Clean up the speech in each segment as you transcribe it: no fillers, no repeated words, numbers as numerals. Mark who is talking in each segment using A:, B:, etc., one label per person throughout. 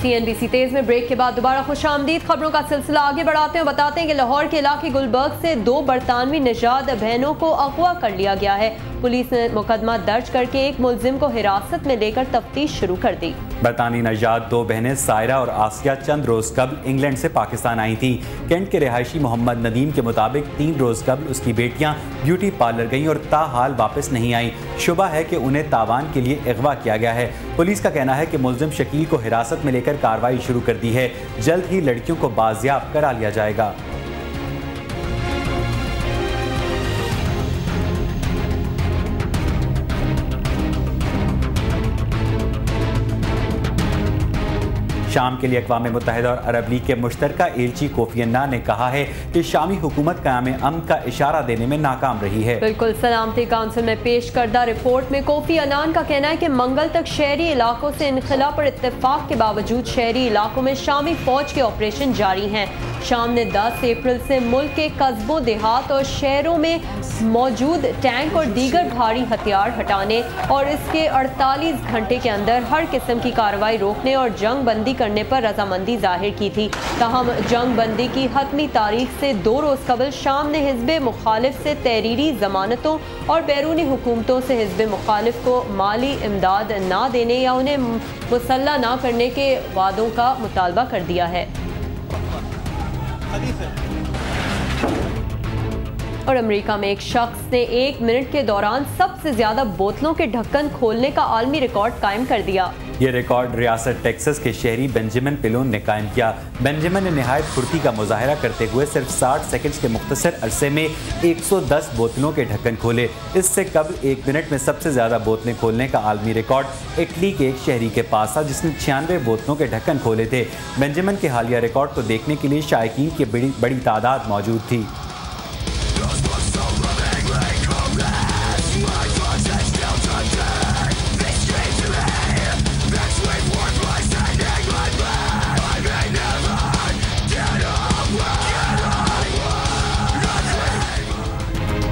A: CNBC तेज में break के बाद दोबारा खुशामदीद। खबरों का सिलसिला आगे बढ़ाते हैं, बताते हैं कि लाहौर के इलाके गुलबर्ग से 2 बरतानवी निजात बहनों को अगवा कर लिया गया है। पुलिस ने मुकदमा दर्ज करके एक मुलजिम को हिरासत में लेकर तफ्तीश शुरू कर दी।
B: बरतानी नजात 2 बहनें सायरा और आसिया चंद रोज कबल इंग्लैंड से पाकिस्तान आई थी। कैंट के रिहायशी मोहम्मद नदीम के मुताबिक 3 रोज कबल उसकी बेटियां ब्यूटी पार्लर गईं और ताहाल वापस नहीं आई। शुबा है कि उन्हें तावान के लिए अगवा किया गया है। पुलिस का कहना है कि मुलजिम शकील को हिरासत में लेकर कार्रवाई शुरू कर दी है। जल्द ही लड़कियों को बाजियाब करा लिया जाएगा। शाम के लिए अक़वाम मुत्तहिदा और अरब लीग के मुश्तरका एलची कोफी अन्नान ने कहा है कि शामी हुकूमत क़याम अमन का इशारा देने में नाकाम रही है।
A: बिल्कुल, सलामती काउंसिल में पेश करदा रिपोर्ट में कोफी अन्नान का कहना है कि मंगल तक शहरी इलाकों से इनखला पर इत्तेफाक के बावजूद शहरी इलाकों में शामी फौज के ऑपरेशन जारी हैं। शाम ने 10 अप्रैल से मुल्क के कस्बों, देहात और शहरों में मौजूद टैंक और दीगर भारी हथियार हटाने और इसके 48 घंटे के अंदर हर किस्म की कार्रवाई रोकने और जंग बंदी करने पर रजामंदी जाहिर की थी। ताहम जंग बंदी की हतमी तारीख से 2 रोज कबल शाम ने हिज़्ब मुखालिफ से तहरीरी जमानतों और बैरूनी हुकूमतों से हिज़्ब मुखालिफ को माली इमदाद ना देने या उन्हें मुसल्ला ना करने के वादों का मुतालबा कर दिया है। और अमेरिका में एक शख्स ने 1 मिनट के दौरान सबसे ज्यादा बोतलों के ढक्कन खोलने का आलमी रिकॉर्ड कायम कर दिया।
B: ये रिकॉर्ड रियासत टेक्सास के शहरी बेंजामिन पिलोन ने कायम किया। बेंजामिन ने निहायत फुर्ती का मुजाहरा करते हुए सिर्फ 60 सेकंड्स के मुख्तसर अरसे में 110 बोतलों के ढक्कन खोले। इससे कबल 1 मिनट में सबसे ज्यादा बोतलें खोलने का आलमी रिकॉर्ड इटली के एक शहरी के पास था, जिसने 96 बोतलों के ढक्कन खोले थे। बेंजामिन के हालिया रिकॉर्ड को देखने के लिए शायकीन की बड़ी तादाद मौजूद थी।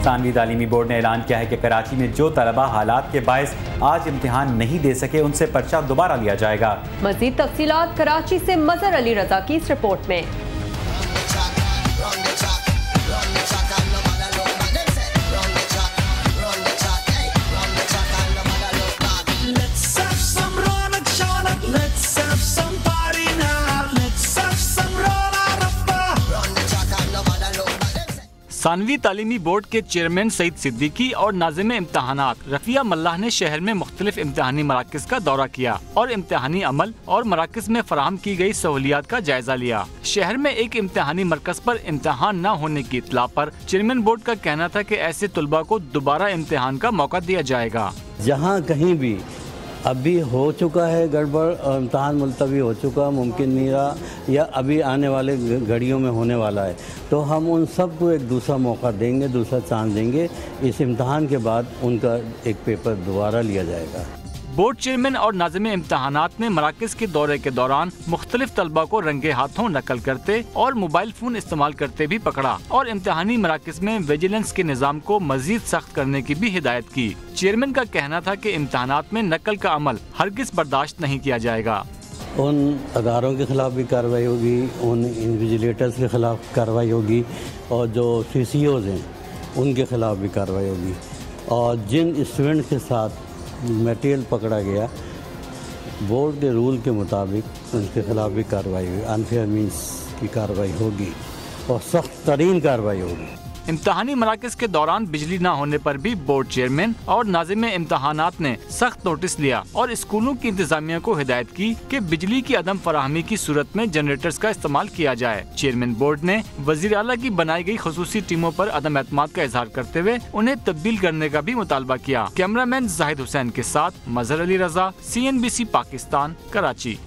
B: सानवी तालीमी बोर्ड ने ऐलान किया है कि कराची में जो तलबा हालात के बायस आज इम्तिहान नहीं दे सके, उनसे पर्चा दोबारा लिया जाएगा।
A: मजीद तफसीलात कराची से मजहर अली रजा की इस रिपोर्ट में।
C: सानवी तालीमी बोर्ड के चेयरमैन सईद सिद्दीकी और नाज़िम इम्तहानात रफिया मल्लाह ने शहर में मुख्तलिफ इम्तहानी मराकज़ का दौरा किया और इम्तहानी अमल और मराकज़ में फराहम की गई सहूलियात का जायजा लिया। शहर में एक इम्तहानी मरकज पर इम्तहान न होने की इत्तला पर चेयरमैन बोर्ड का कहना था कि ऐसे तुलबा को दोबारा इम्तहान का मौका दिया जाएगा।
D: जहाँ कहीं भी अभी हो चुका है गड़बड़ और इम्तहान मुलतवी हो चुका, मुमकिन नहीं रहा या अभी आने वाले घड़ियों में होने वाला है, तो हम उन सब को एक दूसरा मौका देंगे, दूसरा चांस देंगे। इस इम्तहान के बाद उनका एक पेपर दोबारा लिया जाएगा।
C: बोर्ड चेयरमैन और नाज़िम इम्तहानात ने मराकज़ के दौरे के दौरान मुख्तलिफ तलबा को रंगे हाथों नकल करते और मोबाइल फोन इस्तेमाल करते भी पकड़ा और इम्तहानी मराकज़ में विजिलेंस के निज़ाम को मजीद सख्त करने की भी हिदायत की। चेयरमैन का कहना था कि इम्तहानात में नकल का अमल हरगिज़ बर्दाश्त नहीं किया जाएगा।
D: उन अदारों के खिलाफ भी कार्रवाई होगी, उन इन्विजिलेटर्स के खिलाफ कार्रवाई होगी और जो CCOs हैं उनके खिलाफ भी कार्रवाई होगी और जिन स्टूडेंट के साथ मटेरियल पकड़ा गया बोर्ड के रूल के मुताबिक उनके खिलाफ भी कार्रवाई होगी, अनफेयर मीन्स की कार्रवाई होगी और सख्त तरीन कार्रवाई होगी।
C: इम्तहानी मराकज़ के दौरान बिजली न होने पर भी बोर्ड चेयरमैन और नाज़िम इम्तहानात ने सख्त नोटिस लिया और स्कूलों की इंतजामिया को हिदायत की कि बिजली की अदम फराहमी की सूरत में जनरेटर्स का इस्तेमाल किया जाए। चेयरमैन बोर्ड ने वज़ीर आला की बनाई गई खुसूसी टीमों पर अदम एतमाद का इजहार करते हुए उन्हें तब्दील करने का भी मुतालबा किया। कैमरामैन जाहिद हुसैन के साथ मजहर अली रजा, CNBC पाकिस्तान, कराची।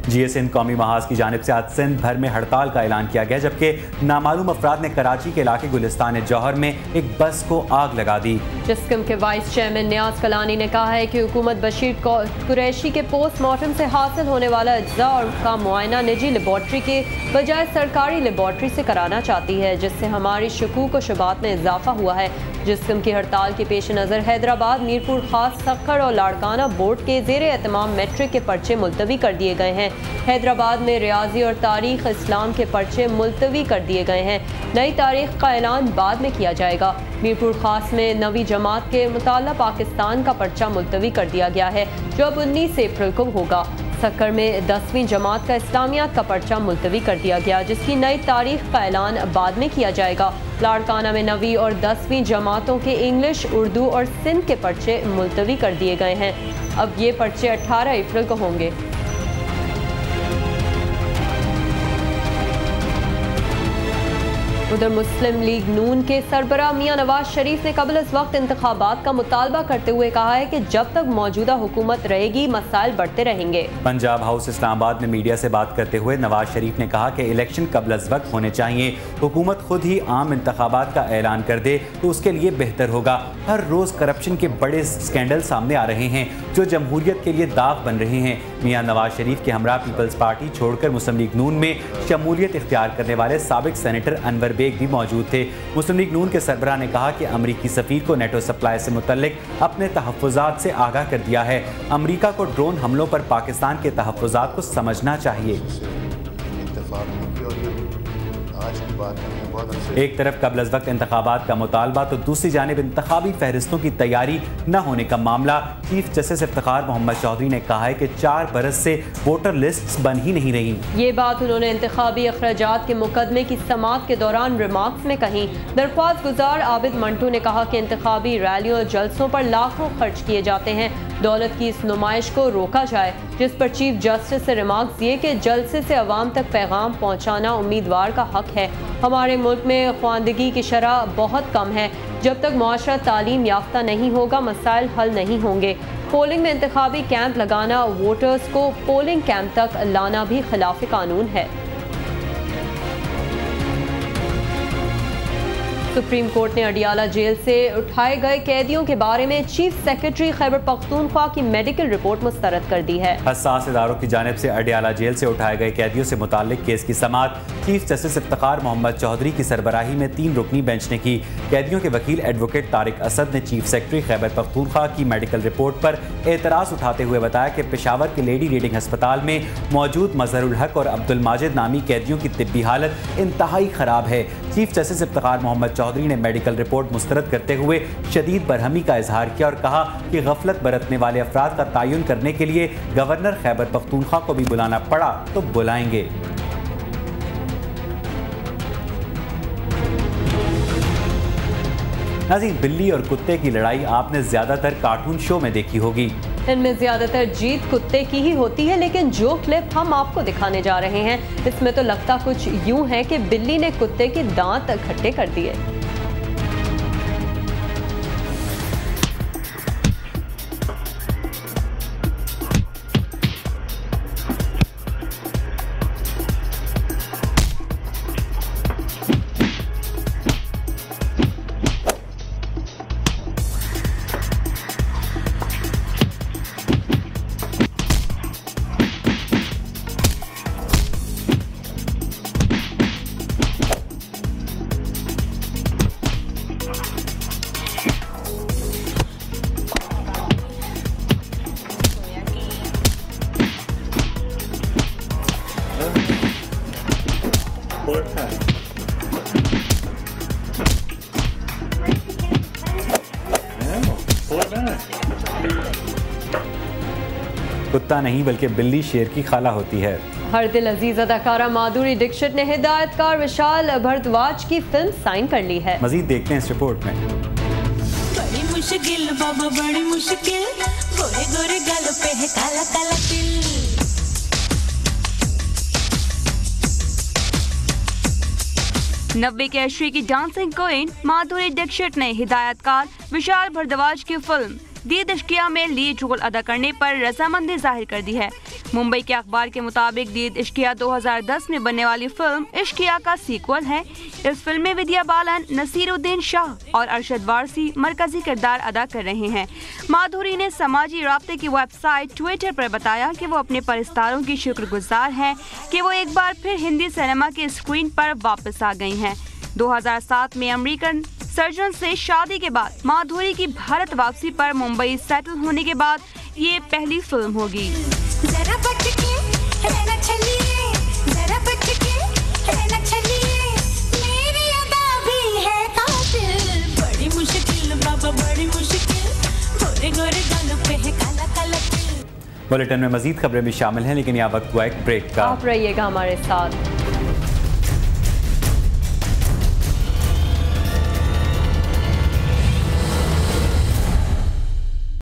B: GS कौमी महाज की जानिब से आज सिंध भर में हड़ताल का ऐलान किया गया, जबकि नामालूम अफराद ने कराची के इलाके गुलिस्तान जौहर में एक बस को आग लगा दी।
A: जिस्कम के वाइस चेयरमैन नियाज कलानी ने कहा है कि हुकूमत बशीर कुरैशी के पोस्टमार्टम से हासिल होने वाला अज्जा और का मुआयना निजी लेबॉर्ट्री के बजाय सरकारी लेबॉर्ट्री से कराना चाहती है, जिससे हमारी शकूक और शुबात में इजाफा हुआ है। जिस्कम की हड़ताल के पेश नज़र हैदराबाद, मीरपुर खास, सक्खर और लाड़काना बोर्ड के ज़ेर एहतमाम मैट्रिक के पर्चे मुलतवी कर दिए गए हैं। हैदराबाद में रियाजी और तारीख इस्लाम के पर्चे मुलतवी कर दिए गए हैं। नई तारीख का ऐलान बाद में किया जाएगा। मीरपुर खास में 9वीं जमात के मुताल्ला पाकिस्तान का पर्चा मुलतवी कर दिया गया है, जो अब 19 अप्रैल को होगा। सक्कर में 10वीं जमात का इस्लामियात का पर्चा मुलतवी कर दिया गया, जिसकी नई तारीख का ऐलान बाद में किया जाएगा। लाड़काना में 9वीं और 10वीं जमातों के इंग्लिश, उर्दू और सिंध के पर्चे मुलतवी कर दिए गए हैं। अब ये पर्चे 18 अप्रैल को होंगे। उधर मुस्लिम लीग नून के सरबराह मियां नवाज शरीफ ने कबल इस वक्त इंतखाबात का मुतालबा करते हुए कहा है कि जब तक मौजूदा हुकूमत रहेगी मसाइल बढ़ते रहेंगे।
B: पंजाब हाउस इस्लामाबाद में मीडिया से बात करते हुए नवाज शरीफ ने कहा कि इलेक्शन कबल अज वक्त होने चाहिए। हुकूमत खुद ही आम इंतखाबात का ऐलान कर दे तो उसके लिए बेहतर होगा। हर रोज करप्शन के बड़े स्कैंडल सामने आ रहे हैं जो जमहूरियत के लिए दाग बन रहे हैं। मियां नवाज शरीफ के हमरा पीपल्स पार्टी छोड़कर मुस्लिम लीग नून में शमूलियत इख्तियार करने वाले साबिक सेनेटर अनवर बेग भी मौजूद थे। मुस्लिम लीग नून के सरबराह ने कहा कि अमरीकी सफीर को नेटो सप्लाई से मुतल्लिक अपने तहफ़्फ़ुज़ात से आगाह कर दिया है। अमरीका को ड्रोन हमलों पर पाकिस्तान के तहफ़्फ़ुज़ात को समझना चाहिए। एक तरफ कबल अज़ वक्त इंतखाबात का मुतालबा तो दूसरी जानिब इंतखाबी फहरिस्तों की तैयारी न होने का मामला। चीफ जस्टिस इफ्तिखार मोहम्मद चौधरी ने कहा है कि 4 बरस से वोटर लिस्ट बन ही नहीं रही।
A: ये बात उन्होंने इंतखाबी अखराजात के मुकदमे की समाअत के दौरान रिमार्क्स में कही। दरख्वास्त गुजार आबिद मंटू ने कहा कि इंतखाबी रैलियों और जलसों पर लाखों खर्च किए जाते हैं। दौलत की इस नुमाइश को रोका जाए, जिस पर चीफ जस्टिस से रिमार्क्स दिए कि जलसे से अवाम तक पैगाम पहुँचाना उम्मीदवार का हक है। हमारे मुल्क में ख्वानदगी की शरह बहुत कम है। जब तक मुआशरा तालीम याफ्ता नहीं होगा मसाइल हल नहीं होंगे। पोलिंग में इंतखाबी कैंप लगाना, वोटर्स को पोलिंग कैंप तक लाना भी खिलाफ कानून है। सुप्रीम कोर्ट ने अडियाला जेल से उठाए गए कैदियों के बारे में चीफ सेक्रेटरी खैबर पख्तूनख्वा की मेडिकल रिपोर्ट मुस्तरद कर दी है।
B: हसास इदारों की जानिब से अडियाला जेल से उठाए गए कैदियों से मुताल्लिक केस की समाअत चीफ जस्टिस इफ्तिखार मोहम्मद चौधरी की सरबराही में 3 रुकनी बेंच ने की। कैदियों के वकील एडवोकेट तारिक असद ने चीफ सेक्रेटरी खैबर पख्तूनख्वा की मेडिकल रिपोर्ट पर एतराज़ उठाते हुए बताया कि पेशावर के लेडी रीडिंग अस्पताल में मौजूद मजहरुल हक और अब्दुल माजिद नामी कैदियों की तिब्बी हालत इंतहाई ख़राब है। चीफ जस्टिस इफ्तिखार मोहम्मद चौधरी ने मेडिकल रिपोर्ट मुस्तरद करते हुए शदीद बरहमी का इजहार किया और कहा कि गफलत बरतने वाले अफराद का तयन करने के लिए गवर्नर खैबर पख्तूनख्वा को भी बुलाना पड़ा तो बुलाएंगे। नाज़रीन, बिल्ली और कुत्ते की लड़ाई आपने ज्यादातर कार्टून शो में देखी होगी।
A: इनमें ज्यादातर जीत कुत्ते की ही होती है, लेकिन जो क्लिप हम आपको दिखाने जा रहे हैं इसमें तो लगता कुछ यूं है कि बिल्ली ने कुत्ते के दांत खट्टे कर दिए।
B: कुत्ता नहीं बल्कि बिल्ली शेर की खाला होती है।
A: हर दिल अजीज अदाकारा माधुरी दीक्षित ने हिदायतकार विशाल भारद्वाज की फिल्म साइन कर ली है।
B: मजीद देखते हैं इस रिपोर्ट में।
E: बड़ी मुश्किल बाबा बड़ी मुश्किल, गोरे गोरे गालों पे है काला काला तिल।
F: नब्बे के अशरी की डांसिंग क्वीन माधुरी दीक्षित ने हिदायतकार विशाल भारद्वाज की फिल्म दी दशकिया में लीड रोल अदा करने पर रजामंदी जाहिर कर दी है। मुंबई के अखबार के मुताबिक दीद इश्किया 2010 में बनने वाली फिल्म इश्किया का सीक्वल है। इस फिल्म में विद्या बालन, नसीरुद्दीन शाह और अरशद वारसी मरकजी किरदार अदा कर रहे हैं। माधुरी ने समाजी राब्ते की वेबसाइट ट्विटर पर बताया कि वो अपने परस्तारों की शुक्रगुजार हैं कि वो एक बार फिर हिंदी सिनेमा की स्क्रीन पर वापस आ गई हैं। 2007 में अमेरिकन सर्जन से शादी के बाद माधुरी की भारत वापसी पर मुंबई सेटल होने के बाद ये पहली फिल्म होगी।
E: जरा बच के रहना चलिए, जरा बच के रहना चलिए, मेरी अदा भी है कातिल। बड़ी मुश्किल बाबा बड़ी मुश्किल, गोरे गोरे गालों पे है काला काला तिल।
B: बुलेटिन में मजीद खबरें भी शामिल हैं, लेकिन यहाँ वक्त हुआ एक ब्रेक का।
A: आप रहिएगा हमारे साथ।